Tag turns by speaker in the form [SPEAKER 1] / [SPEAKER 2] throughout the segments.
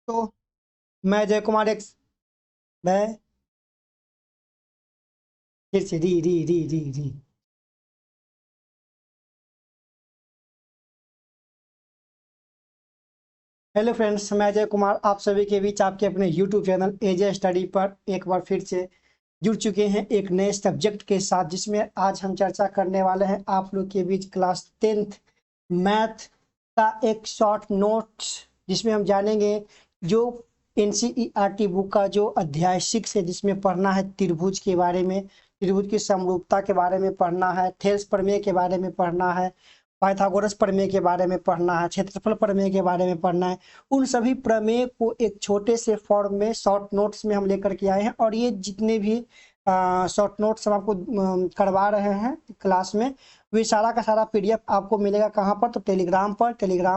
[SPEAKER 1] तो मैं जय कुमार एक्स। मैं फिर से री री री री री हेलो फ्रेंड्स, मैं जय कुमार आप सभी के बीच आपके अपने यूट्यूब चैनल एजे स्टडी पर एक बार फिर से जुड़ चुके हैं एक नए सब्जेक्ट के साथ, जिसमें आज हम चर्चा करने वाले हैं आप लोग के बीच क्लास 10th मैथ का एक शॉर्ट नोट्स, जिसमें हम जानेंगे जो एनसीईआरटी बुक का जो अध्याय 6 है, जिसमें पढ़ना है त्रिभुज के बारे में, त्रिभुज की समरूपता के बारे में पढ़ना है, थेल्स प्रमेय के बारे में पढ़ना है, पाइथागोरस प्रमेय के बारे में पढ़ना है, क्षेत्रफल प्रमेय के बारे में पढ़ना है। उन सभी प्रमेय को एक छोटे से फॉर्म में शॉर्ट नोट्स में हम लेकर के आए हैं, और ये जितने भी शॉर्ट नोट्स हम आपको करवा रहे हैं क्लास में, वे सारा का सारा पीडीएफ आपको मिलेगा कहाँ पर, तो टेलीग्राम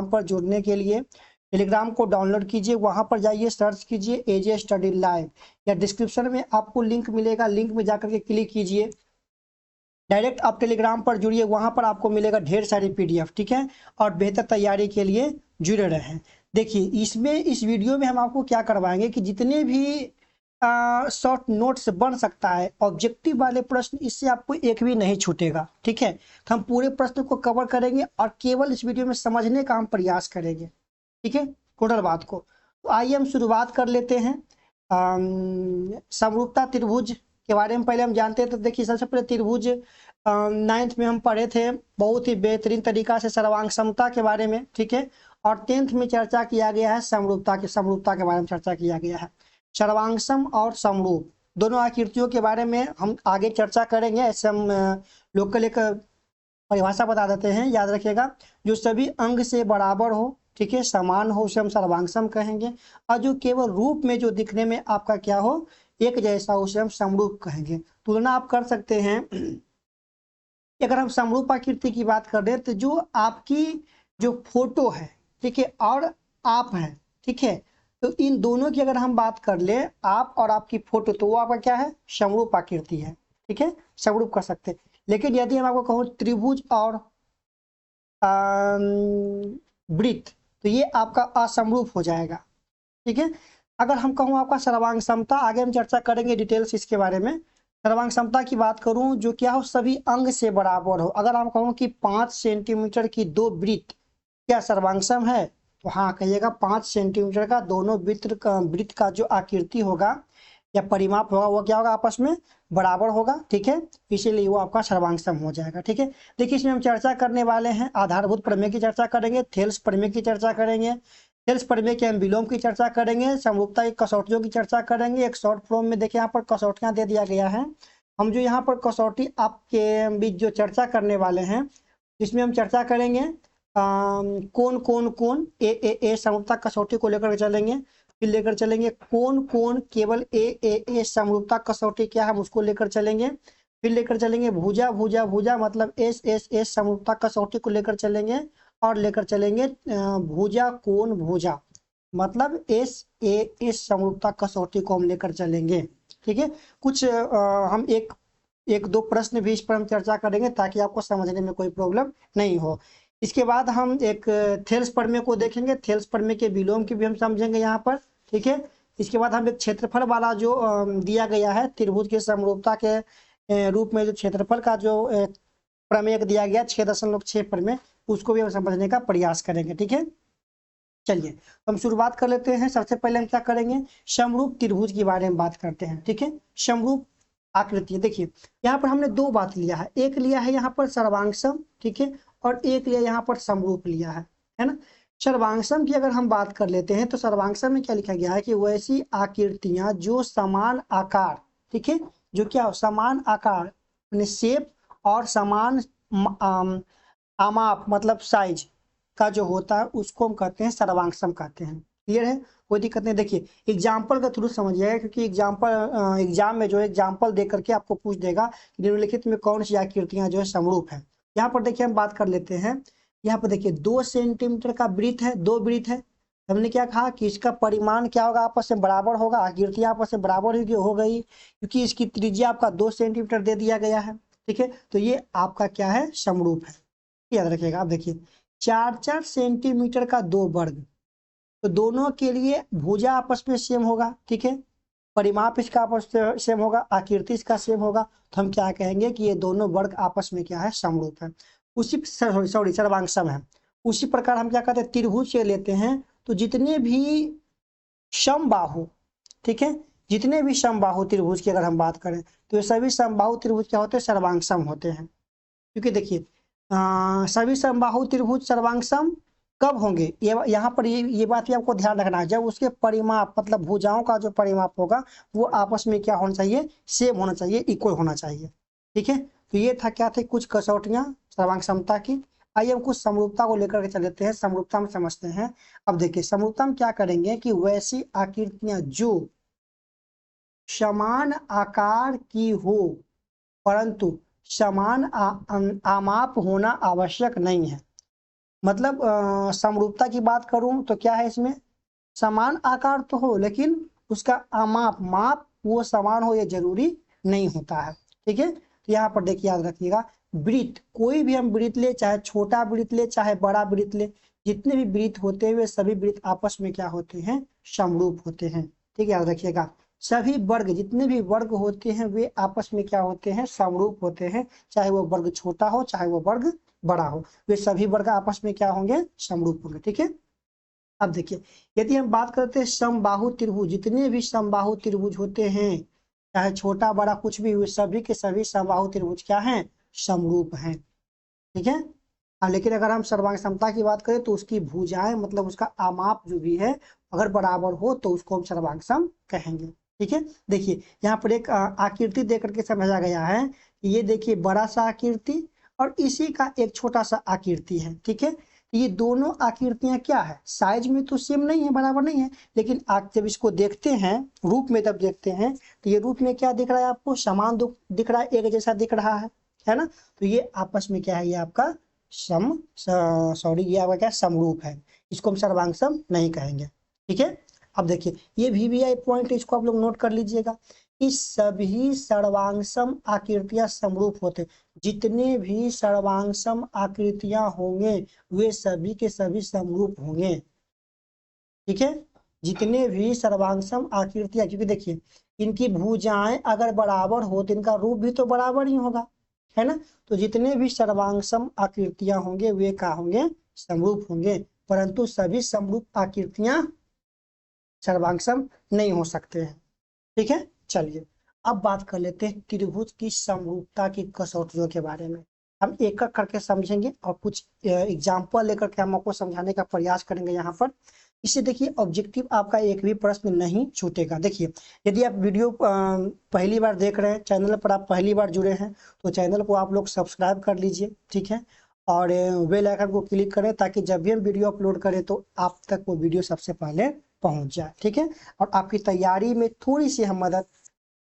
[SPEAKER 1] पर जुड़ने के लिए टेलीग्राम को डाउनलोड कीजिए, वहां पर जाइए, सर्च कीजिए एजे स्टडी लाइव, या डिस्क्रिप्शन में आपको लिंक मिलेगा, लिंक में जाकर के क्लिक कीजिए, डायरेक्ट आप टेलीग्राम पर जुड़िए, वहां पर आपको मिलेगा ढेर सारी पीडीएफ। ठीक है, और बेहतर तैयारी के लिए जुड़े रहें। देखिए, इस वीडियो में हम आपको क्या करवाएंगे कि जितने भी शॉर्ट नोट्स बन सकता है ऑब्जेक्टिव वाले प्रश्न, इससे आपको एक भी नहीं छूटेगा। ठीक है, तो हम पूरे प्रश्न को कवर करेंगे और केवल इस वीडियो में समझने का हम प्रयास करेंगे। ठीक है, टोटल बात को। तो आइए हम शुरुआत कर लेते हैं। समरूपता त्रिभुज के बारे में पहले हम जानते हैं। तो देखिए, सबसे पहले त्रिभुज 9th में हम पढ़े थे बहुत ही बेहतरीन तरीका से सर्वांग समता के बारे में। ठीक है, और 10th में चर्चा किया गया है समरूपता के बारे में चर्चा किया गया है। सर्वांगसम और समरूप दोनों आकृतियों के बारे में हम आगे चर्चा करेंगे। ऐसे हम लोकल एक परिभाषा बता देते हैं, याद रखिएगा। जो सभी अंग से बराबर हो, ठीक है, समान हो, उसे हम सर्वांगसम कहेंगे। और जो केवल रूप में जो दिखने में आपका क्या हो, एक जैसा, उसे हम समरूप कहेंगे। तुलना आप कर सकते हैं। अगर हम समरूप आकृति की बात कर रहे हैं, तो जो आपकी जो फोटो है, ठीक है, और आप है, ठीक है, तो इन दोनों की अगर हम बात कर ले, आप और आपकी फोटो, तो वो आपका क्या है, समरूप आकृति है। ठीक है, समरूप कर सकते हैं। लेकिन यदि हम आपको कहूँ त्रिभुज और वृत्त, तो ये आपका असमरूप हो जाएगा। ठीक है, अगर हम कहूँ आपका सर्वांग समता, आगे हम चर्चा करेंगे डिटेल्स इसके बारे में। सर्वांग समता की बात करूं, जो क्या हो, सभी अंग से बराबर हो। अगर हम कहूँ कि 5 सेंटीमीटर की दो वृत्त क्या सर्वांगसम है, तो हाँ कहिएगा। 5 सेंटीमीटर का दोनों वृत्त का जो आकृति होगा या परिमाप होगा, वो क्या होगा, आपस में बराबर होगा। ठीक है, इसीलिए वो आपका सर्वांगसम हो जाएगा। ठीक है, देखिए, इसमें हम चर्चा करने वाले हैं आधारभूत प्रमेय की चर्चा करेंगे, थेल्स प्रमेय की चर्चा करेंगे, थेल्स प्रमेय के हम विलोम की चर्चा करेंगे, समरूपता की कसौटियों की चर्चा करेंगे। एक शॉर्ट फॉर्म में देखिए, यहाँ पर कसौटियां दे दिया गया है। हम जो यहाँ पर कसौटी आपके बीच जो चर्चा करने वाले हैं, जिसमें हम चर्चा करेंगे कौन कौन कौन ए समरूपता कसौटी को लेकर चलेंगे। फिर लेकर चलेंगे कौन कौन केवल ए समरूपता कसौटी क्या है, हम उसको लेकर चलेंगे। फिर लेकर चलेंगे भुजा भुजा भुजा मतलब एस समरूपता कसौटी को लेकर चलेंगे। और लेकर चलेंगे भुजा कोण भुजा मतलब एस समरूपता कसौटी को हम लेकर चलेंगे। ठीक है, कुछ हम एक दो प्रश्न भी इस पर हम चर्चा करेंगे, ताकि आपको समझने में कोई प्रॉब्लम नहीं हो। इसके बाद हम एक थेल्स प्रमेय को देखेंगे, थेल्स प्रमेय के विलोम की भी हम समझेंगे यहाँ पर। ठीक है, इसके बाद हम एक क्षेत्रफल वाला जो दिया गया है त्रिभुज की समरूपता के रूप में, जो क्षेत्रफल का जो प्रमेय दिया गया 6.6 प्रमेय, उसको भी हम समझने का प्रयास करेंगे। ठीक है, चलिए हम शुरुआत कर लेते हैं। सबसे पहले हम क्या करेंगे, समरूप त्रिभुज के बारे में बात करते हैं। ठीक है, समरूप आकृति। देखिए, यहाँ पर हमने दो बात लिया है, एक लिया है यहाँ पर सर्वांगसम, ठीक है, और एक लिया यहाँ पर समरूप लिया है ना। सर्वांगसम की अगर हम बात कर लेते हैं, तो सर्वांगसम में क्या लिखा गया है कि वैसी आकृतियां जो समान आकार, ठीक है, जो क्या हो, समान आकार, शेप, और समान आमाप मतलब साइज का जो होता है, उसको हम कहते हैं सर्वांगसम कहते हैं। क्लियर है, कोई दिक्कत नहीं। देखिए, एग्जाम्पल का थ्रू समझिएगा, क्योंकि एग्जाम में जो एग्जाम्पल दे करके आपको पूछ देगा निम्नलिखित में कौन सी आकृतियां जो है समरूप है। यहाँ पर देखिए, हम बात कर लेते हैं। यहाँ पर देखिए 2 सेंटीमीटर का वृत्त है, दो वृत्त है। हमने क्या कहा कि इसका परिमाण क्या होगा, आपस में बराबर होगा, आकृतियां आपस में बराबर ही हो गई, क्योंकि इसकी त्रिज्या आपका 2 सेंटीमीटर दे दिया गया है। ठीक है, तो ये आपका क्या है, समरूप है। याद रखिएगा। आप देखिए, 4-4 सेंटीमीटर का दो वर्ग, तो दोनों के लिए भुजा आपस में सेम होगा, ठीक है, परिमाप इसका आपस में सेम होगा, आकृति इसका सेम होगा, तो हम क्या कहेंगे कि ये दोनों वर्ग आपस में क्या है, समरूप है। उसी सॉरी सर्वांग है। उसी प्रकार हम क्या कहते हैं, त्रिभुज से लेते हैं, तो जितने भी समबाहु, ठीक है, जितने भी समबाहु त्रिभुज की अगर हम बात करें तो ये सभी समबाहु त्रिभुज क्या होते हैं, सर्वांग होते हैं। क्योंकि देखिए सभी समबाहु त्रिभुज सर्वांग कब होंगे, ये यहाँ पर ये बात भी आपको ध्यान रखना है, जब उसके परिमाप मतलब भुजाओं का जो परिमाप होगा वो आपस में क्या होना चाहिए, सेम होना चाहिए, इक्वल होना चाहिए, ठीक है। तो ये था क्या थे कुछ कसौटियां सर्वांग समता की। आइए हम कुछ समरूपता को लेकर के चलते हैं, समरूपता में समझते हैं। अब देखिए समरूपता में क्या करेंगे कि वैसी आकृतियां जो समान आकार की हो परंतु समान आमाप होना आवश्यक नहीं है। मतलब समरूपता की बात करूं तो क्या है, इसमें समान आकार तो हो लेकिन उसका माप वो समान हो ये जरूरी नहीं होता है, ठीक है। तो यहाँ पर देखिए याद रखिएगा, वृत्त कोई भी हम वृत्त ले, चाहे छोटा वृत्त ले चाहे बड़ा वृत्त ले, जितने भी वृत्त होते हैं वे सभी वृत्त आपस में क्या होते हैं, समरूप होते हैं, ठीक है, याद रखिएगा। सभी वर्ग जितने भी वर्ग होते हैं वे आपस में क्या होते हैं, समरूप होते हैं, चाहे वो वर्ग छोटा हो चाहे वो वर्ग बड़ा हो, वे सभी वर्ग आपस में क्या होंगे, समरूप होंगे, ठीक है। अब देखिए यदि हम बात करते हैं समबाहु त्रिभुज, जितने भी समबाहु त्रिभुज होते हैं चाहे छोटा बड़ा कुछ भी, वे सभी के सभी समबाहु त्रिभुज क्या हैं, समरूप हैं, ठीक है। लेकिन अगर हम सर्वांग समता की बात करें तो उसकी भुजाएं मतलब उसका आमाप जो भी है अगर बराबर हो तो उसको हम सर्वांग सम कहेंगे, ठीक है। देखिए यहाँ पर एक आकृति दे करके समझा गया है कि ये देखिए बड़ा सा आकृति और इसी का एक छोटा सा आकृति है, ठीक है। ये दोनों आकृतियां क्या है, साइज में तो सेम नहीं है, बराबर नहीं है, लेकिन आप जब इसको देखते हैं रूप में, जब देखते हैं तो ये रूप में क्या दिख रहा है आपको, समान दिख रहा है, एक जैसा दिख रहा है ना। तो ये आपस में क्या है, ये आपका ये आपका क्या समरूप है, इसको हम सर्वांग सम नहीं कहेंगे, ठीक है। अब देखिए ये VVI पॉइंट, इसको आप लोग नोट कर लीजिएगा कि सभी सर्वांगसम आकृतियां समरूप होते, जितने भी सर्वांगसम आकृतियां होंगे वे सभी के सभी समरूप होंगे, ठीक है। जितने भी सर्वांगसम आकृतियां, क्योंकि देखिए इनकी भुजाएं अगर बराबर हो तो इनका रूप भी तो बराबर ही होगा, है ना। तो जितने भी सर्वांगसम आकृतियां होंगे वे क्या होंगे, समरूप होंगे, परंतु सभी समरूप आकृतियां सर्वांगसम नहीं हो सकते हैं, ठीक है। चलिए अब बात कर लेते हैं त्रिभुज की समरूपता की कसौटियों के बारे में। हम एक एक करके समझेंगे और कुछ एग्जाम्पल लेकर के हम आपको समझाने का प्रयास करेंगे यहाँ पर। इससे देखिए ऑब्जेक्टिव आपका एक भी प्रश्न नहीं छूटेगा। देखिए यदि आप वीडियो पहली बार देख रहे हैं, चैनल पर आप पहली बार जुड़े हैं तो चैनल को आप लोग सब्सक्राइब कर लीजिए, ठीक है, और बेल आइकन को क्लिक करें ताकि जब भी हम वीडियो अपलोड करें तो आप तक वो वीडियो सबसे पहले पहुंच जाए, ठीक है, और आपकी तैयारी में थोड़ी सी हम मदद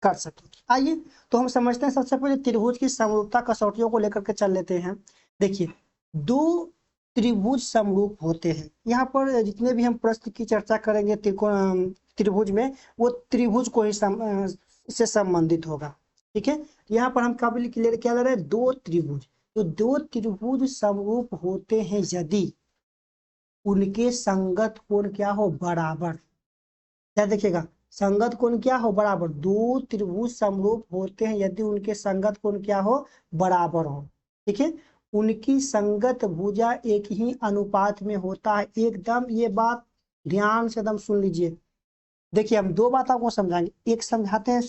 [SPEAKER 1] कर सके। आइए तो हम समझते हैं सबसे पहले त्रिभुज की समरूपता कसौटियों को लेकर के चल लेते हैं। देखिए दो त्रिभुज समरूप होते हैं, यहाँ पर जितने भी हम प्रश्न की चर्चा करेंगे त्रिभुज में वो त्रिभुज को ही से संबंधित होगा, ठीक है। यहाँ पर हम क्लियर क्या ले रहे हैं, दो त्रिभुज, तो दो त्रिभुज समरूप होते हैं यदि उनके संगत कोण क्या हो, बराबर। क्या देखिएगा, संगत कोण क्या हो, बराबर। दो त्रिभुज समरूप होते हैं यदि उनके संगत कोण क्या हो, बराबर हो, ठीक है। उनकी संगत भुजा एक ही अनुपात में होता है, एकदम ये बात ध्यान से एकदम सुन लीजिए। देखिए हम दो बात आपको समझाएंगे, एक समझाते हैं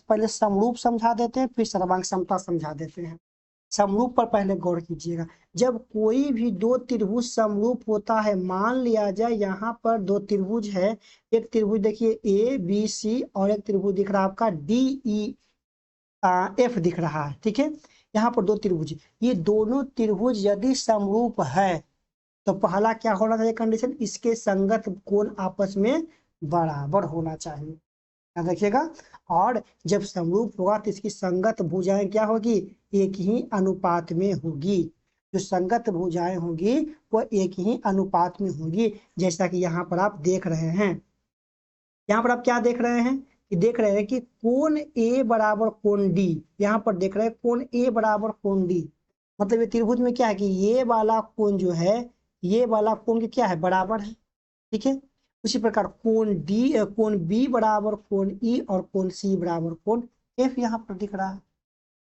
[SPEAKER 1] पहले समरूप समझा देते हैं फिर सर्वांग समता समझा देते हैं। समरूप पर पहले गौर कीजिएगा, जब कोई भी दो त्रिभुज समरूप होता है, मान लिया जाए यहाँ पर दो त्रिभुज है, एक त्रिभुज देखिए ABC और एक त्रिभुज दिख रहा है आपका DEF दिख रहा है, ठीक है। यहाँ पर दो त्रिभुज, ये दोनों त्रिभुज यदि समरूप है तो पहला क्या होना चाहिए कंडीशन, इसके संगत कोण आपस में बराबर होना चाहिए, याद रखिएगा। और जब समरूप होगा तो इसकी संगत भुजाएं क्या होगी, एक ही अनुपात में होगी। जो संगत भुजाएं होगी वो एक ही अनुपात में होगी, जैसा कि यहाँ पर आप देख रहे हैं। यहाँ पर आप क्या देख रहे हैं कि देख रहे हैं कि कोण A बराबर कोण D, यहाँ पर देख रहे हैं कोण A बराबर कोण D, मतलब ये त्रिभुज में क्या है कि ये वाला कोण जो है, ये वाला कोण क्या है, बराबर है, ठीक है। उसी प्रकार कोण डी कोण बी बराबर कोण ई और कोण सी बराबर कोण एफ यहाँ पर दिख रहा है,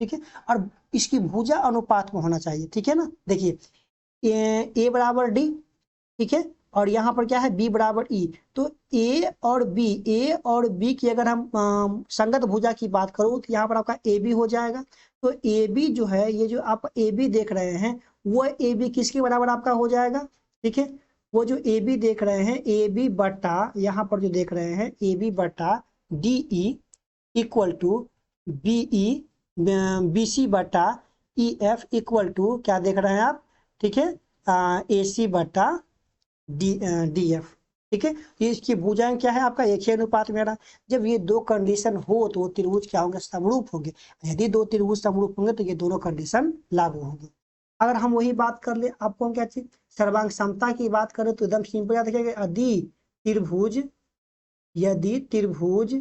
[SPEAKER 1] ठीक है। और इसकी भुजा अनुपात में होना चाहिए, ठीक है ना। देखिए ए बराबर डी, ठीक है, और यहाँ पर क्या है बी बराबर ई। तो ए और बी की अगर हम संगत भुजा की बात करूँ तो यहाँ पर आपका ए बी हो जाएगा। तो ए बी जो है, ये जो आप ए बी देख रहे हैं वो ए बी किसके बराबर आपका हो जाएगा, ठीक है। वो जो ए बी देख रहे हैं ए बी बटा, यहाँ पर जो देख रहे हैं ए बी बटा D E equal to B E B C बटा ई एफ इक्वल टू क्या देख रहे हैं आप, ठीक है, ए सी बटा डी एफ, ठीक है। ये इसकी भुजाएं क्या है आपका एक ही अनुपात में रहा। जब ये दो कंडीशन हो तो वो त्रिभुज क्या होंगे, समरूप होंगे। यदि दो त्रिभुज समरूप होंगे तो ये दोनों कंडीशन लागू होंगे। अगर हम वही बात कर ले, आपको हम क्या चाहिए, सर्वांग समता की बात करें तो एकदम सिंपल याद रखिएगा, यदि त्रिभुज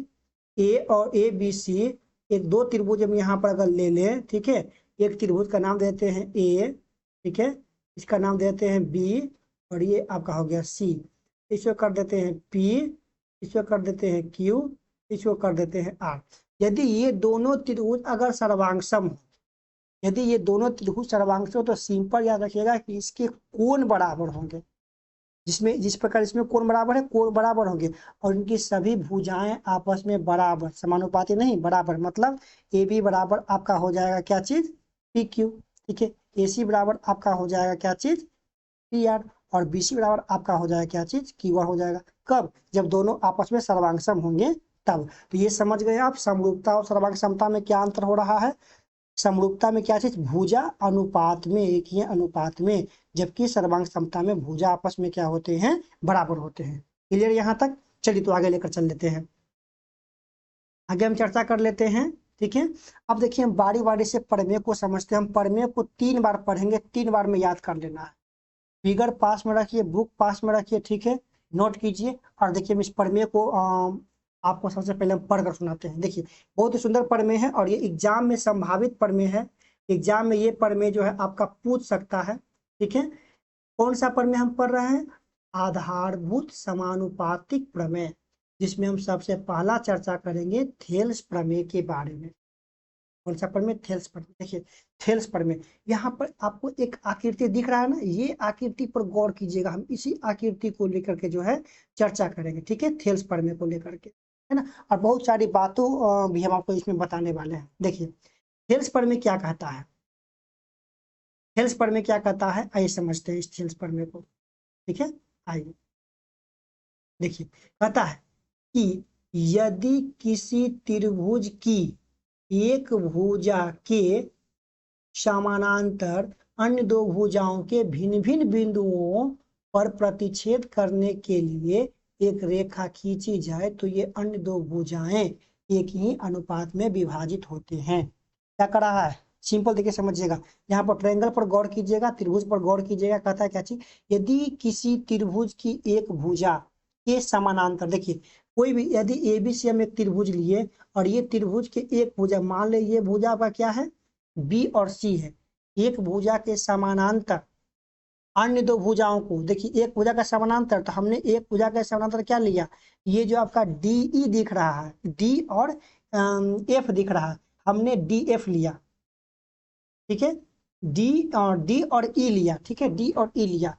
[SPEAKER 1] ए और ए बी सी, एक दो त्रिभुज हम यहाँ पर अगर ले लें, ठीक है, एक त्रिभुज का नाम देते हैं ए, ठीक है, इसका नाम देते हैं बी, और ये आपका हो गया सी, इसको कर देते हैं पी, इसको कर देते हैं क्यू, इसको कर देते हैं आर। यदि ये दोनों त्रिभुज अगर सर्वांगसम हो, यदि ये दोनों त्रिभुज सर्वांगसम हो तो सिंपल याद रखिएगा कि इसके कोण बराबर होंगे। जिस प्रकार इसमें कोण बराबर है, कोण बराबर होंगे, और इनकी सभी भुजाएं आपस में बराबर, समानुपाती नहीं, बराबर, मतलब ए बी बराबर आपका हो जाएगा क्या चीज, पी क्यू, ठीक है। ए सी बराबर आपका हो जाएगा क्या चीज, पी आर, और बी सी बराबर आपका हो जाएगा क्या चीज, क्यू आर हो जाएगा। कब, जब दोनों आपस में सर्वांगसम होंगे तब। तो ये समझ गए आप समरूपता और सर्वांग समता में क्या अंतर हो रहा है। समरूपता में क्या चीज, भुजा अनुपात में एक ही अनुपात में, जबकि सर्वांग समता में भुजा आपस में क्या होते हैं, बराबर होते हैं। क्लियर यहाँ तक, चलिए तो आगे लेकर चल लेते हैं, आगे हम चर्चा कर लेते हैं, ठीक है। अब देखिए हम बारी बारी से प्रमेय को समझते हैं। हम प्रमेय को 3 बार पढ़ेंगे, 3 बार में याद कर लेना है। फिगर पास में रखिए, बुक पास में रखिए, ठीक है, नोट कीजिए। और देखिए हम इस प्रमेय को आपको सबसे पहले हम पढ़कर सुनाते हैं। देखिए बहुत ही सुंदर प्रमेय है और ये एग्जाम में संभावित प्रमेय है। एग्जाम में ये प्रमेय जो है आपका पूछ सकता है, ठीक है। कौन सा प्रमेय हम पढ़ रहे हैं, आधारभूत समानुपातिक प्रमेय, जिसमें हम सबसे पहला चर्चा करेंगे थेल्स प्रमेय के बारे में। कौन सा प्रमेय, थेल्स प्रमेय। देखिए थेल्स प्रमेय, यहाँ पर आपको एक आकृति दिख रहा है ना, ये आकृति पर गौर कीजिएगा। हम इसी आकृति को लेकर के जो है चर्चा करेंगे, ठीक है, थेल्स प्रमेय को लेकर के, है ना। और बहुत सारी बातों भी हम आपको इसमें बताने वाले हैं। देखिए थेल्स प्रमेय क्या कहता है, थेल्स प्रमेय क्या कहता है, आइए समझते हैं इस थेल्स प्रमेय को, ठीक है। आइए देखिए, कहता है कि यदि किसी त्रिभुज की एक भुजा के समानांतर अन्य दो भुजाओं के भिन्न भिन्न बिंदुओं पर प्रतिच्छेद करने के लिए एक रेखा खींची जाए तो ये अन्य दो भुजाएं एक ही अनुपात में विभाजित होते हैं। क्या कर रहा है, सिंपल देखिए समझिएगा। यहाँ पर ट्रायंगल पर गौर कीजिएगा, त्रिभुज पर गौर कीजिएगा। कहता है क्या चीज, यदि किसी त्रिभुज की एक भुजा के समानांतर, देखिए कोई भी, यदि ए बी सी हम एक त्रिभुज लिए और ये त्रिभुज के एक भुजा, मान ले ये भुजा का क्या है, बी और सी है, एक भुजा के समानांतर अन्य दो भुजाओं को, देखिए एक भुजा का समानांतर, तो हमने एक भुजा का समानांतर क्या लिया, ये जो आपका डी ई दिख रहा है, डी और एफ दिख रहा है, हमने डी एफ लिया, ठीक है, डी और ई लिया, ठीक है, डी और ई लिया।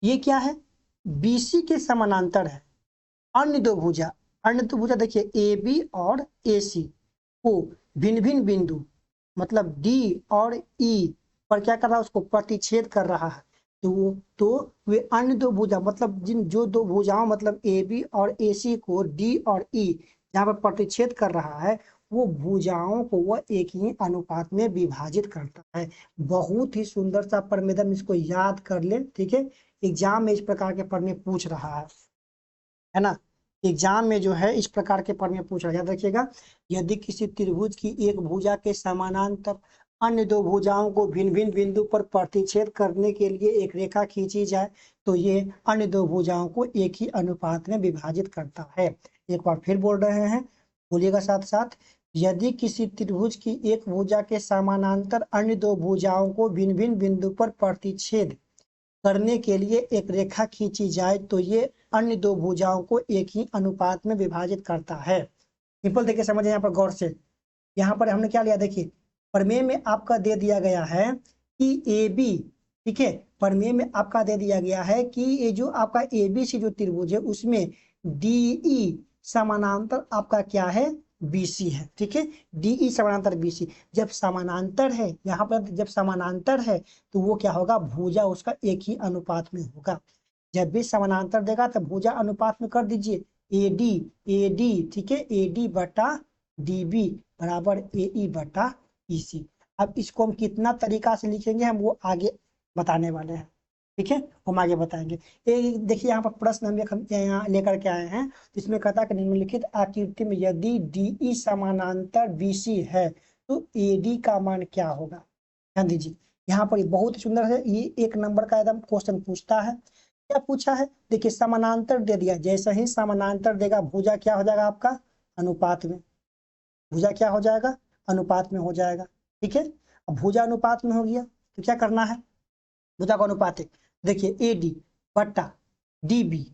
[SPEAKER 1] ये क्या है, बीसी के समानांतर है अन्य दो भुजा। अन्य दो भुजा देखिए ए बी और ए सी को भिन्न भिन्न बिंदु, मतलब डी और ई पर क्या कर रहा है, उसको प्रतिच्छेद कर रहा है। तो वे अन्य दो भुजा, मतलब जो दो भुजाओं, मतलब ए बी और ए सी को डी और ई जहाँ पर प्रतिच्छेद कर रहा है, वो भुजाओं को वह एक ही अनुपात में विभाजित करता है। बहुत ही सुंदर सा प्रमेय, इसको याद कर ले, ठीक है। एग्जाम में इस प्रकार के प्रमेय पूछ रहा है ना, एग्जाम में जो है इस प्रकार के प्रमेय पूछ रहा है, याद रखिएगा। यदि किसी त्रिभुज की एक भुजा के समानांतर अन्य दो भुजाओं को भिन्न भिन्न बिंदु पर प्रतिच्छेद करने के लिए एक रेखा खींची जाए तो ये अन्य दो भुजाओं को एक ही अनुपात में विभाजित करता है। एक बार फिर बोल रहे हैं, बोलिएगा साथ साथ, यदि किसी त्रिभुज की एक भुजा के समानांतर अन्य दो भुजाओं को भिन्न भिन्न बिंदु पर प्रतिच्छेद करने के लिए एक रेखा खींची जाए तो ये अन्य दो भुजाओं को एक ही अनुपात में विभाजित करता है। सिंपल देखिए, समझे यहाँ पर गौर से। यहाँ पर हमने क्या लिया, देखिए प्रमेय में आपका दे दिया गया है कि ए बी, ठीक है, प्रमेय में आपका दे दिया गया है कि ये जो आपका ए बी सी जो त्रिभुज है उसमें डीई समानांतर आपका क्या है, बीसी है, ठीक है, डीई समानांतर बीसी। जब समानांतर है, यहाँ पर जब समानांतर है तो वो क्या होगा, भुजा उसका एक ही अनुपात में होगा। जब भी समानांतर देगा तो भुजा अनुपात में कर दीजिए, एडी, ठीक है, एडी बटा डीबी बराबर एई बटा ईसी। अब इसको हम कितना तरीका से लिखेंगे हम वो आगे बताने वाले हैं, ठीक है, हम आगे बताएंगे। ये देखिए यहाँ पर प्रश्न हम यहाँ लेकर के आए हैं, इसमें कहता है कि निम्नलिखित आकृति में यदि डीई समानांतर बीसी है तो एडी का मान क्या होगा। ध्यान दीजिए, यहाँ पर बहुत सुंदर है, ये 1 नंबर का एकदम क्वेश्चन पूछता है। क्या पूछा है, देखिए समानांतर दे दिया, जैसे ही समानांतर देगा भुजा क्या हो जाएगा आपका, अनुपात में, भुजा क्या हो जाएगा, अनुपात में हो जाएगा, ठीक है। अब भुजा अनुपात में हो गया तो क्या करना है, भुजा का अनुपात है, देखिए एडी बट्टा डीबी,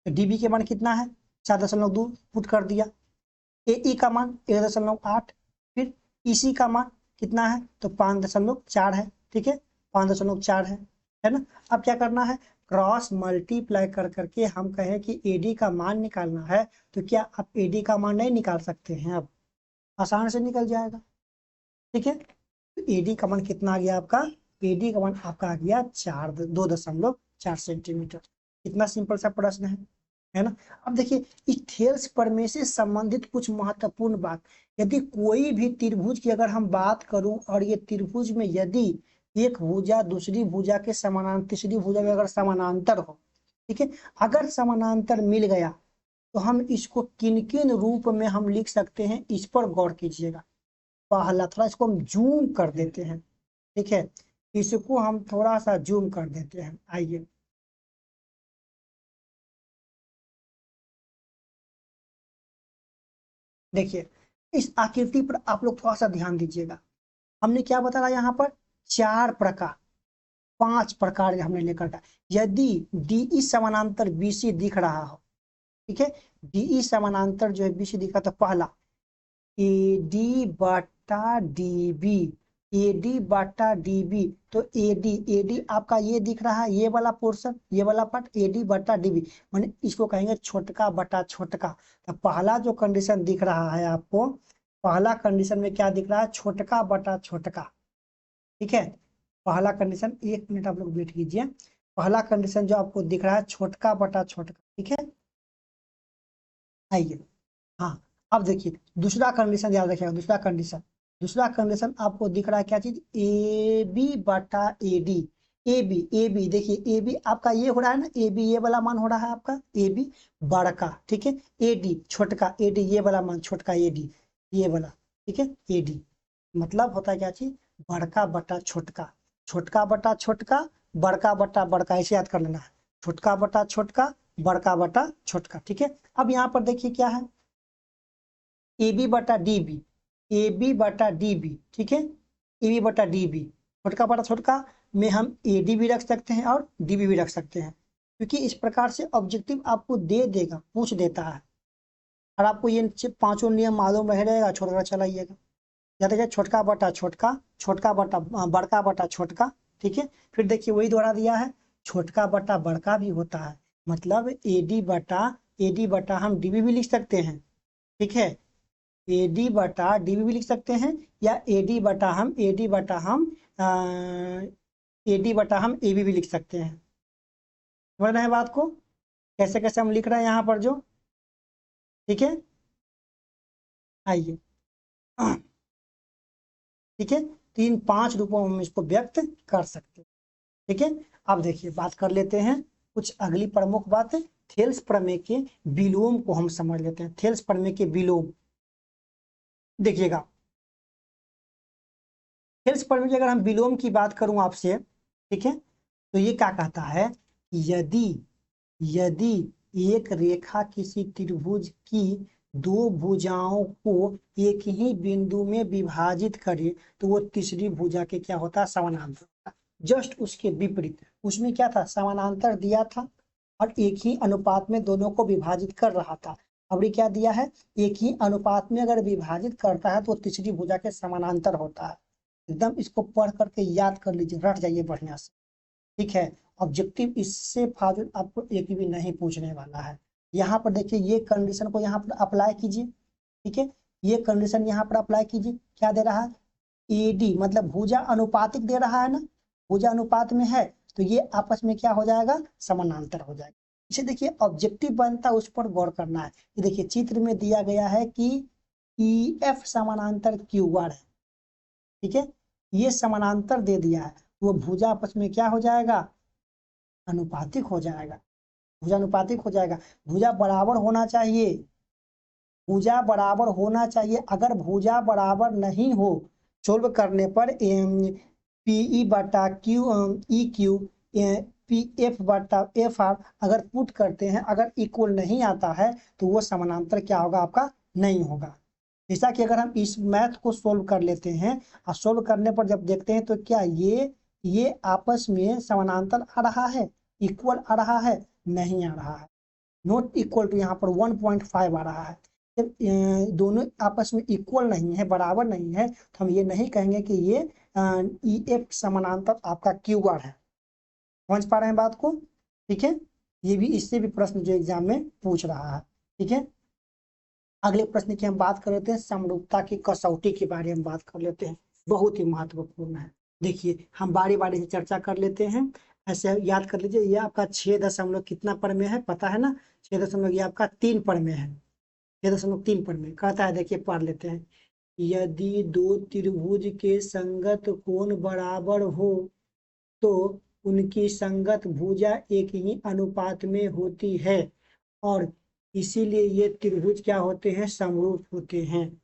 [SPEAKER 1] डीबी के मान कितना है 4.2 पुट कर दिया, एई का मान 1.8, फिर ईसी का मान कितना है तो 5.4 है, ठीक है, 5.4 है ना। अब क्या करना है, क्रॉस मल्टीप्लाई कर करके हम कहें कि एडी का मान निकालना है, तो क्या आप एडी का मान नहीं निकाल सकते हैं, अब आसान से निकल जाएगा, ठीक है। तो एडी का मान कितना आ गया आपका, एडी का मान आपका आ गया 2.4 सेंटीमीटर। इतना सिंपल सा प्रश्न है ना। अब देखिए इस थेल्स प्रमेय से संबंधित कुछ महत्वपूर्ण बात, यदि कोई भी त्रिभुज की अगर हम बात करूं और ये त्रिभुज में यदि एक भुजा दूसरी भुजा के समानांतर, तीसरी भुजा में अगर समानांतर हो, ठीक है, अगर समानांतर मिल गया तो हम इसको किन किन रूप में हम लिख सकते हैं, इस पर गौर कीजिएगा। पहला, थोड़ा इसको हम जूम कर देते हैं, ठीक है, इसको हम थोड़ा सा जूम कर देते हैं, आइए। देखिए इस आकृति पर आप लोग थोड़ा सा ध्यान दीजिएगा। हमने क्या बताया यहाँ पर, 4 प्रकार, 5 प्रकार हमने लेकर का, यदि डीई समानांतर बीसी दिख रहा हो, ठीक है, डीई समानांतर जो है बीसी दिख रहा, तो पहला एडी बटा डीबी, एडी बटा डीबी, तो एडी आपका ये दिख रहा है, ये वाला पोर्शन, ये वाला पार्ट एडी बटा डीबी, माने इसको कहेंगे छोटका बटा छोटका। तो पहला जो कंडीशन दिख रहा है आपको, पहला कंडीशन में क्या दिख रहा है, छोटका बटा छोटका, ठीक है, पहला कंडीशन, 1 मिनट आप लोग वेट कीजिए, पहला कंडीशन जो आपको दिख रहा है छोटका बटा छोटका, ठीक है, आइए। हाँ, अब देखिए दूसरा कंडीशन याद रखिएगा, दूसरा कंडीशन आपको दिख रहा है क्या चीज, ए बी बटा ए डी, ए बी देखिए, ए बी आपका ये हो रहा है ना, ए बी ये वाला मान हो रहा है आपका, ए बी बड़का, ठीक है, ए डी छोटका, ए डी ये वाला मान छोटका, ए डी ये वाला, ठीक है, ए डी मतलब होता है क्या चीज, बड़का बटा छोटका, छोटका बटा छोटका, बड़का बटा बड़का, ऐसे याद कर लेना है, छोटका बटा छोटका, बड़का बटा छोटका, ठीक है। अब यहाँ पर देखिए क्या है, ए बी बटा डी बी, ए बी बटा डी बी, ठीक है, ए बी बटा डी बी, छोटका बटा छोटका में हम ए डी भी रख सकते हैं और डी बी भी रख सकते हैं, क्योंकि इस प्रकार से ऑब्जेक्टिव आपको दे देगा, पूछ देता है, और आपको ये 5 नियम मालूम रह रहेगा, छोड़कर चलाइएगा। या देखिए छोटका बटा छोटका, छोटका बटा बड़का बटा छोटका, ठीक है, फिर देखिए वही दोहरा दिया है, छोटका बटा बड़का भी होता है, मतलब एडी बटा हम डीबी भी लिख सकते हैं, ठीक है, एडी बटा डीबी भी लिख सकते हैं, या एडी बटा हम एबी भी लिख सकते हैं। समझ रहे हैं बात को, कैसे कैसे हम लिख रहे हैं यहाँ पर जो, ठीक है, आइए, ठीक है, तो इन 5 रूपों में हम इसको व्यक्त कर सकते हैं, ठीक है। अब देखिए बात कर लेते हैं कुछ अगली प्रमुख बात, थेल्स प्रमेय के विलोम को हम समझ लेते हैं, थेल्स प्रमेय के विलोम। देखिएगा थेल्स प्रमेय की अगर हम विलोम की बात करूं आपसे, ठीक है, तो ये क्या कहता है, यदि यदि एक रेखा किसी त्रिभुज की 2 भुजाओं को एक ही बिंदु में विभाजित करे तो वो तीसरी भुजा के क्या होता है, समानांतर होता है। जस्ट उसके विपरीत, उसमें क्या था, समानांतर दिया था और एक ही अनुपात में दोनों को विभाजित कर रहा था। अब ये क्या दिया है, एक ही अनुपात में अगर विभाजित करता है तो तीसरी भुजा के समानांतर होता है। एकदम इसको पढ़ करके याद कर लीजिए, रट जाइए बढ़िया से, ठीक है। ऑब्जेक्टिव इससे फाजुल आपको एक भी नहीं पूछने वाला है। यहाँ पर देखिए ये कंडीशन को यहाँ पर अप्लाई कीजिए, ठीक है। ये कंडीशन यहाँ पर अप्लाई कीजिए, क्या दे रहा है, एडी मतलब भुजा अनुपातिक दे रहा है ना, भुजा अनुपात में है तो ये आपस में क्या हो जाएगा, समानांतर हो जाएगा। इसे देखिए ऑब्जेक्टिव बनता है, उस पर गौर करना है। ये देखिए चित्र में दिया गया है कि ई एफ समानांतर क्यू आर है, ठीक है। ये समानांतर दे दिया है, वो भुजा आपस में क्या हो जाएगा, अनुपातिक हो जाएगा, भुजा अनुपातिक हो जाएगा। भुजा बराबर होना चाहिए, भुजा बराबर होना चाहिए। अगर भुजा बराबर नहीं हो, सोल्व करने पर पीई बटा Q E Q P F बटा एफ आर अगर पुट करते हैं, अगर इक्वल नहीं आता है तो वो समानांतर क्या होगा, आपका नहीं होगा। जैसा कि अगर हम इस मैथ को सोल्व कर लेते हैं और सोल्व करने पर जब देखते हैं तो क्या ये आपस में समानांतर आ रहा है, इक्वल आ रहा है, नहीं आ रहा है, नॉट इक्वल टू, यहाँ पर 1.5 आ रहा है। जब दोनों आपस में इक्वल नहीं है, बराबर नहीं है, तो हम ये नहीं कहेंगे कि ये ई एफ समानांतर आपका क्यू आर है। समझ पा रहे हैं बात को, ठीक है। ये भी, इससे भी प्रश्न जो एग्जाम में पूछ रहा है, ठीक है। अगले प्रश्न की हम बात कर लेते हैं, समरूपता की कसौटी के बारे में बात कर लेते हैं, बहुत ही महत्वपूर्ण है। देखिए हम बारी बारी से चर्चा कर लेते हैं, ऐसे याद कर लीजिए। ये आपका 6 कितना पर में है, पता है ना, 6 ये आपका 3 पर में है, 6.3 पर में कहता है, देखिए पढ़ लेते हैं। यदि दो त्रिभुज के संगत कोण बराबर हो तो उनकी संगत भुजा एक ही अनुपात में होती है और इसीलिए ये त्रिभुज क्या होते हैं, समरूप होते हैं।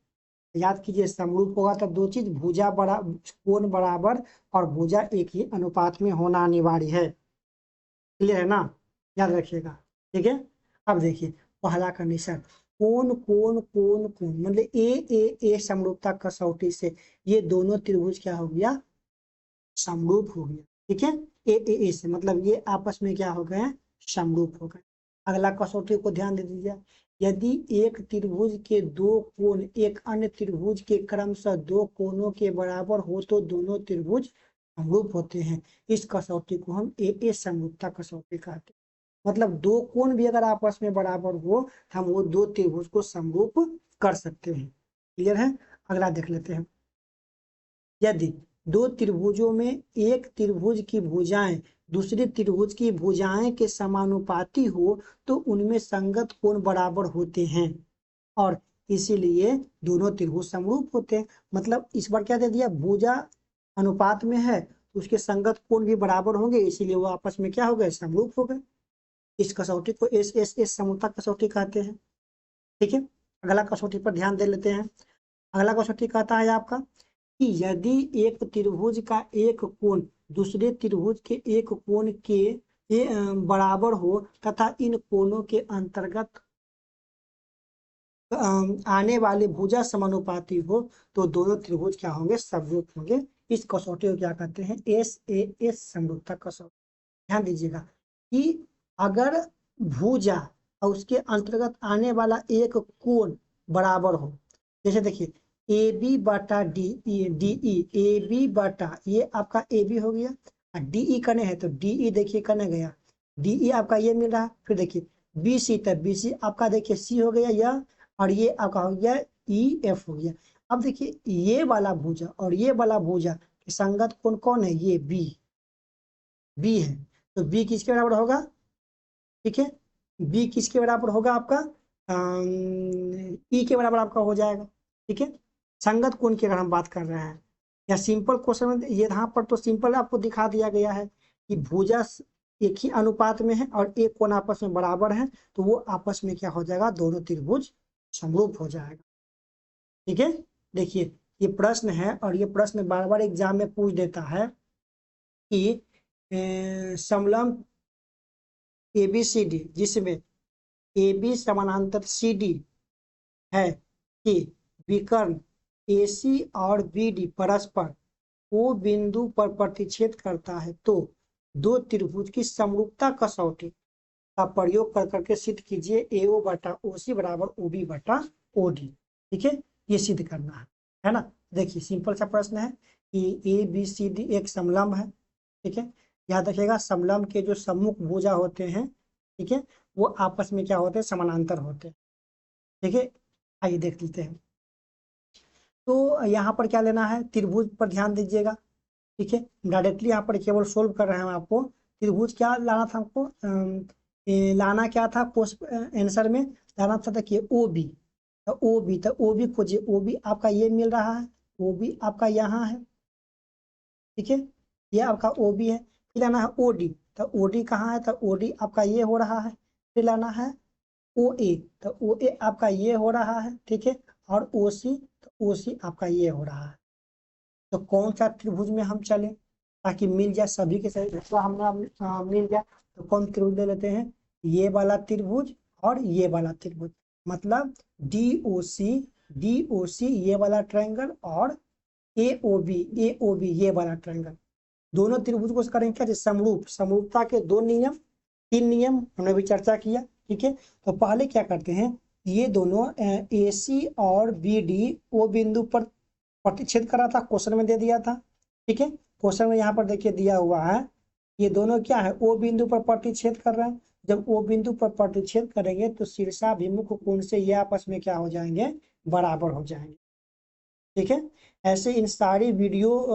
[SPEAKER 1] याद कीजिए, समरूप होगा तब दो चीज, भुजा बड़ा, कोण बराबर और भुजा एक ही अनुपात में होना अनिवार्य है। क्लियर है ना, याद रखिएगा, ठीक है। अब देखिए पहला कंडीशन, कोण कोण कोण कोण मतलब ए समरूपता कसौटी से ये दोनों त्रिभुज क्या हो गया, समरूप हो गया, ठीक है। ए से मतलब ये आपस में क्या हो गए, समरूप हो गए। अगला कसौटी को ध्यान दे दीजिए, यदि एक त्रिभुज के दो कोण एक अन्य त्रिभुज के क्रमशः दो कोणों के बराबर हो तो दोनों त्रिभुज समरूप होते हैं। इस कसौटी को हम ए समरूपता कसौटी कहते हैं। मतलब दो कोण भी अगर आपस में बराबर हो, हम वो दो त्रिभुज को समरूप कर सकते हैं। क्लियर है, अगला देख लेते हैं। यदि दो त्रिभुजों में एक त्रिभुज की भुजाएं दूसरे त्रिभुज की भुजाएं के समानुपाती हो तो उनमें संगत कोण बराबर होते हैं और इसीलिए दोनों त्रिभुज समरूप होते हैं। मतलब इस बार क्या दे दिया, भुजा अनुपात में है तो उसके संगत कोण भी बराबर होंगे, इसीलिए वो आपस में क्या हो गए, समरूप हो गए। इस कसौटी को एस समरूपता कसौटी कहते हैं, ठीक है। अगला कसौटी पर ध्यान दे लेते हैं। अगला कसौटी कहता है आपका कि यदि एक त्रिभुज का एक कोण दूसरे त्रिभुज के एक कोण के बराबर हो तथा इन कोणों के अंतर्गत आने वाले भुजा समानुपाती हो तो दोनों त्रिभुज क्या होंगे, समरूप होंगे। इस कसौटी को क्या कहते हैं, एस समरूपता कसौटी। ध्यान दीजिएगा कि अगर भुजा और उसके अंतर्गत आने वाला एक कोण बराबर हो, जैसे देखिए ए बी बटा डी ई ए बी बटा ये आपका ए बी हो गया, डी ई करने है तो डी ई देखिए करने गया, डी ई आपका ये मिल रहा। फिर देखिए बी सी तब बी सी आपका देखिए सी हो गया यह, और ये आपका हो गया ई एफ हो गया। अब देखिए ये वाला भुजा और ये वाला भुजा के संगत कोण कौन है, ये बी है, तो बी किसके बराबर होगा, ठीक है। बी किसके बराबर होगा आपका, ई के बराबर आपका हो जाएगा, ठीक है। संगत कोण की अगर हम बात कर रहे हैं या सिंपल क्वेश्चन में ये यहाँ पर तो सिंपल आपको दिखा दिया गया है कि भुजा एक ही अनुपात में है और एक कोण आपस में बराबर है तो वो आपस में क्या हो जाएगा, दोनों त्रिभुज समरूप हो जाएगा, ठीक है। देखिए ये प्रश्न है और ये प्रश्न बार बार एग्जाम में पूछ देता है कि समलंब ABCD जिसमें AB समानांतर CD है कि विकर्ण AC और BD परस्पर O बिंदु पर प्रतिच्छेद करता है तो दो त्रिभुज की समरूपता कसौटी का प्रयोग कर करके सिद्ध कीजिए AO बटा OC बराबर OB बटा OD। ठीक है, ये सिद्ध करना है ना। देखिए सिंपल सा प्रश्न है कि ABCD एक समलंब है। ठीक है, याद रखिएगा समलंब के जो सम्मुख भुजा होते हैं, ठीक है, वो आपस में क्या होते हैं, समानांतर होते हैं। ठीक है, आइए देख लेते हैं। तो यहाँ पर क्या लेना है, त्रिभुज पर ध्यान दीजिएगा। ठीक है, डायरेक्टली यहाँ पर केवल सोल्व कर रहे हैं आपको। त्रिभुज क्या लाना था हमको, लाना क्या था आंसर में, लाना था देखिए OB। तो OB खोजिए, OB आपका ये मिल रहा है, OB आपका यहाँ है। ठीक है, ये आपका OB है। फिर लाना है OD, तो OD कहाँ है, तो OD आपका ये हो रहा है। फिर लाना है OA, तो OA आपका ये हो रहा है। ठीक है, और OC, तो OC आपका ये हो रहा है। तो कौन सा त्रिभुज में हम चले ताकि मिल जाए सभी के सभी, तो हमने मिल जाए। तो कौन त्रिभुज ले लेते हैं, ये वाला त्रिभुज और ये वाला त्रिभुज, मतलब DOC ये वाला ट्रायंगल और AOB ये वाला ट्रायंगल। दोनों त्रिभुज को करेंगे क्या, समरूप, समरूपता के दो नियम, तीन नियम हमने भी चर्चा किया। ठीक है, तो पहले क्या करते हैं, ये दोनों AC और BD ओ बिंदु पर प्रतिच्छेद करा था, क्वेश्चन में दे दिया था। ठीक है, क्वेश्चन में यहाँ पर देखिए दिया हुआ है, ये दोनों क्या है, O बिंदु पर प्रतिच्छेद कर रहे हैं। जब O बिंदु पर प्रतिच्छेद करेंगे तो शीर्षाभिमुख कोण से ये आपस में क्या हो जाएंगे, बराबर हो जाएंगे। ठीक है, ऐसे इन सारी वीडियो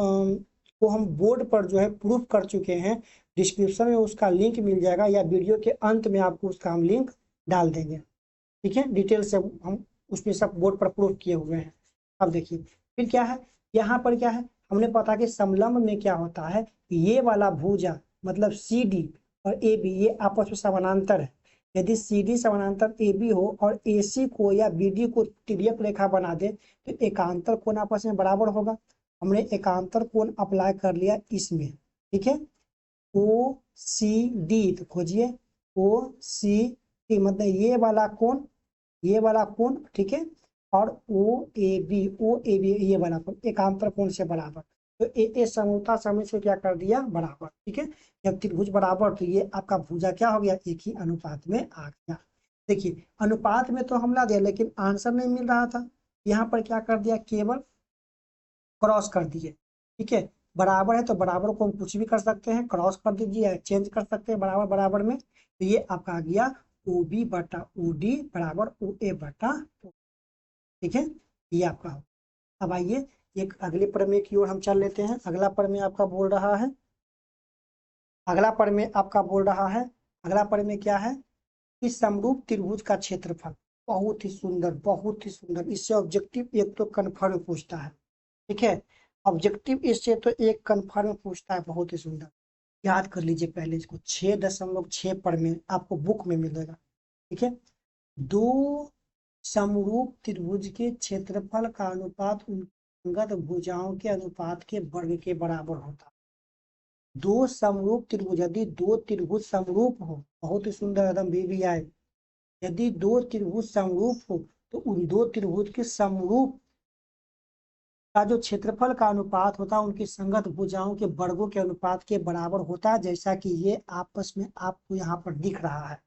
[SPEAKER 1] को हम बोर्ड पर जो है प्रूफ कर चुके हैं। डिस्क्रिप्शन में उसका लिंक मिल जाएगा, या वीडियो के अंत में आपको उसका हम लिंक डाल देंगे। ठीक है, डिटेल से हम उसमें सब बोर्ड पर प्रूफ किए हुए हैं। अब देखिए फिर क्या है, यहाँ पर क्या है, हमने पता कि समलंब में क्या होता है, ये वाला भुजा मतलब CD और AB ये आपस में समानांतर है। यदि CD समानांतर AB हो और AC को या BD को तिर्यक रेखा बना दे तो एकांतर कोण आपस में बराबर होगा। हमने एकांतर कोण अप्लाई कर लिया इसमें। ठीक है, OCD तो खोजिए, OCD मतलब ये वाला कोण, ठीक है, और OAB ये वाला कोण एकांतर कोण से बराबर। तो ए समरूपता समय से क्या कर दिया, बराबर। ठीक है, जब त्रिभुज बराबर तो ये आपका भुजा क्या हो गया, एक ही अनुपात में आ गया। देखिए अनुपात में तो हम ला दिया, लेकिन आंसर नहीं मिल रहा था। यहाँ पर क्या कर दिया, केवल क्रॉस कर दिए। ठीक है, बराबर है तो बराबर को हम कुछ भी कर सकते हैं, क्रॉस कर दीजिए, चेंज कर सकते हैं बराबर बराबर में। तो ये आपका आ गया OB बटा OD बराबर OA बटा OD। ठीक है, ये आपका हो। अब आइए एक अगले प्रमेय की ओर हम चल लेते हैं। अगला प्रमेय आपका बोल रहा है, अगला प्रमेय क्या है, इस समरूप त्रिभुज का क्षेत्रफल। बहुत ही सुंदर, बहुत ही सुंदर। इससे ऑब्जेक्टिव एक तो कन्फर्म पूछता है। ठीक है, ऑब्जेक्टिव इससे तो एक कन्फर्म पूछता है, बहुत ही सुंदर। याद कर लीजिए पहले इसको, 6.6 प्रमेय आपको बुक में मिलेगा। ठीक है, दो समरूप त्रिभुज के क्षेत्रफल का अनुपात उनकी अंगत भुजाओं के अनुपात के वर्ग के बराबर होता है। दो समरूप त्रिभुज, यदि दो त्रिभुज समरूप हो, बहुत ही सुंदर एकदम BBI, यदि दो त्रिभुज समरूप हो तो उन दो त्रिभुज के समरूप का जो क्षेत्रफल का अनुपात होता है उनकी संगत भुजाओं के वर्गों के अनुपात के बराबर होता है, जैसा कि ये आपस में आपको यहाँ पर दिख रहा है।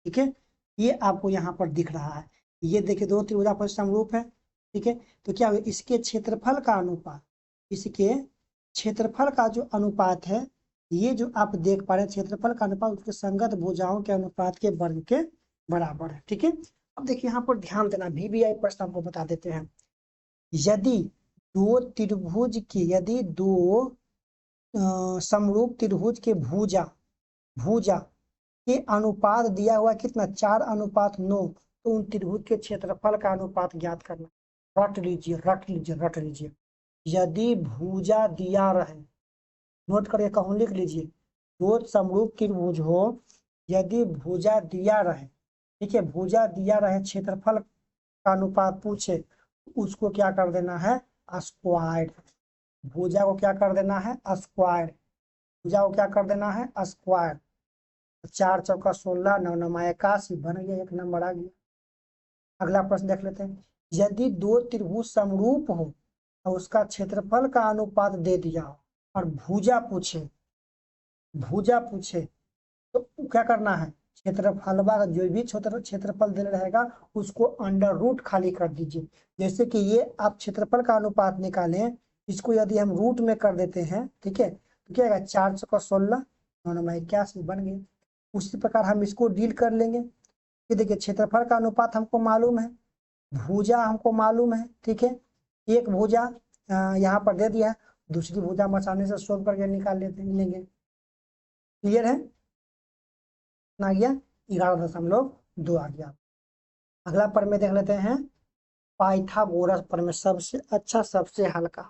[SPEAKER 1] ठीक है, ये आपको यहाँ पर दिख रहा है, ये देखिए दो त्रिभुज आपस में समरूप है। ठीक है, तो क्या होगा, इसके क्षेत्रफल का अनुपात, इसके क्षेत्रफल का जो अनुपात है, ये जो आप देख पा रहे हैं क्षेत्रफल का अनुपात उसके संगत भुजाओं के अनुपात के वर्ग के बराबर है। ठीक है, अब देखिए यहाँ पर ध्यान देना, BBI प्रश्न आपको बता देते हैं। यदि दो त्रिभुज की, यदि दो समरूप त्रिभुज के भुजा के अनुपात दिया हुआ कितना, 4:9, तो उन त्रिभुज के क्षेत्रफल का अनुपात ज्ञात करना। रट लीजिए, रट लीजिए, रट लीजिए। यदि भुजा दिया रहे, नोट करके कहूँ लिख लीजिए, दो समरूप त्रिभुज हो, यदि भुजा दिया रहे, ठीक है, भुजा दिया रहे, क्षेत्रफल का अनुपात पूछे, उसको क्या कर देना है, स्क्वायर। भुजा को क्या कर देना है, स्क्वायर। भुजा को क्या कर देना है, स्क्वायर। 4 चौका 16, 9 9 81, बन गया, एक नंबर आ गया। अगला प्रश्न देख लेते हैं। यदि दो त्रिभुज समरूप हो और उसका क्षेत्रफल का अनुपात दे दिया हो और भुजा पूछे, भुजा पूछे तो क्या करना है, क्षेत्रफल का जो भी क्षेत्रफल दे रहेगा उसको अंडर रूट खाली कर दीजिए। जैसे कि ये आप क्षेत्रफल का अनुपात निकालें, इसको यदि हम रूट में कर देते हैं, ठीक है, तो क्या आएगा, 4 × 16 9×81 बन गए। उसी प्रकार हम इसको डील कर लेंगे कि देखिए क्षेत्रफल का अनुपात हमको मालूम है, भुजा हमको मालूम है, ठीक है, एक भुजा यहाँ पर दे दिया है, दूसरी भुजा हम आसानी से सोल्व करके निकाल लेंगे। क्लियर है ना, आ गया 11.2 आ गया। अगला प्रमेय देख लेते हैं, पाइथागोरस प्रमेय, सबसे अच्छा सबसे हल्का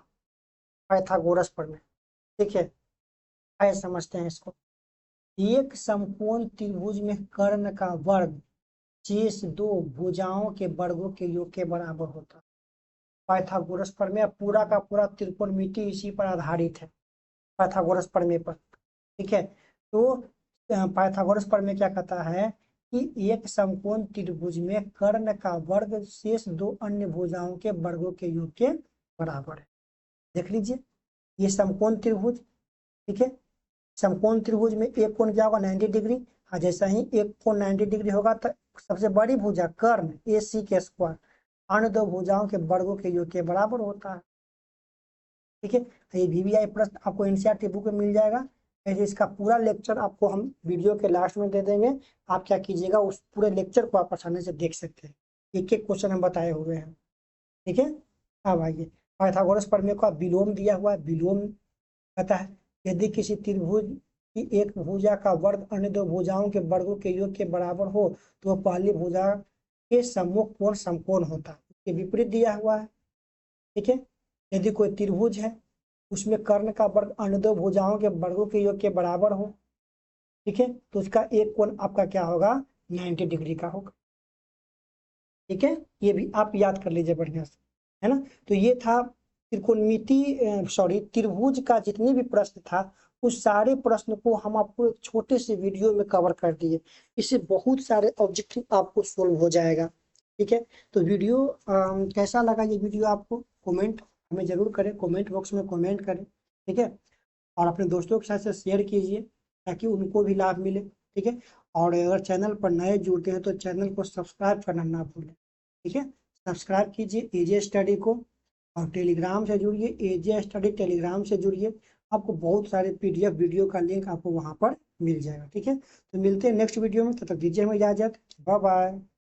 [SPEAKER 1] पाइथागोरस प्रमेय, ठीक है, आइए समझते हैं इसको। एक समकोण त्रिभुज में कर्ण का वर्ग शेष दो भुजाओं के वर्गों के योग के बराबर होता है। पाइथागोरस प्रमेय पूरा का पूरा त्रिकोणमिति इसी पर आधारित है, पाइथागोरस प्रमेय पर, ठीक है। तो पाइथागोरस प्रमेय क्या कहता है कि एक समकोण त्रिभुज में कर्ण का वर्ग शेष दो अन्य भुजाओं के वर्गों के योग के बराबर है। देख लीजिए ये समकोण त्रिभुज, ठीक है, समकोण त्रिभुज में एक कोण क्या होगा, 90 डिग्री। और जैसा ही एक कोण 90 डिग्री होगा तो सबसे बड़ी भुजा कर्ण AC के स्क्वायर अन्य दो भुजाओं के वर्गों के योग के बराबर होता है, ठीक है। ये VVI प्रश्न आपको NCERT बुक में मिल जाएगा। ऐसे इसका पूरा लेक्चर आपको हम वीडियो के लास्ट में दे देंगे, आप क्या कीजिएगा उस पूरे लेक्चर को आप आसानी से देख सकते हैं, एक एक क्वेश्चन हम बताए हुए हैं, ठीक है। अब आइए पाइथागोरस प्रमेय का विलोम दिया हुआ है। विलोम कहता है यदि किसी त्रिभुज की एक भुजा का वर्ग अन्य दो भुजाओं के वर्गों के योग के बराबर हो तो वह पहली भुजा के सम्मुख कोण समकोण होता है, इसके विपरीत दिया हुआ है, ठीक है। यदि कोई त्रिभुज है उसमें कर्ण का वर्ग अन्य दो भुजाओं के वर्गों के योग के बराबर हो, ठीक है, तो उसका एक कोण आपका क्या होगा, 90 डिग्री का होगा, ठीक है। ये भी आप याद कर लीजिए बढ़िया से, है ना। तो ये था त्रिकोणमिति सॉरी त्रिभुज का जितने भी प्रश्न था उस सारे प्रश्न को हम आपको एक छोटे से वीडियो में कवर कर दिए। इससे बहुत सारे ऑब्जेक्टिव आपको सोल्व हो जाएगा, ठीक है। तो वीडियो कैसा लगा ये वीडियो आपको, कमेंट हमें जरूर करें, कमेंट बॉक्स में कमेंट करें, ठीक है। और अपने दोस्तों के साथ शेयर कीजिए ताकि उनको भी लाभ मिले, ठीक है। और अगर चैनल पर नए जुड़ते हैं तो चैनल को सब्सक्राइब करना ना भूलें, ठीक है। सब्सक्राइब कीजिए एजे स्टडी को और टेलीग्राम से जुड़िए, एजे स्टडी टेलीग्राम से जुड़िए, आपको बहुत सारे PDF वीडियो का लिंक आपको वहाँ पर मिल जाएगा, ठीक है। तो मिलते हैं नेक्स्ट वीडियो में, तब तक दीजिए हमें इजाजत, बाय बाय।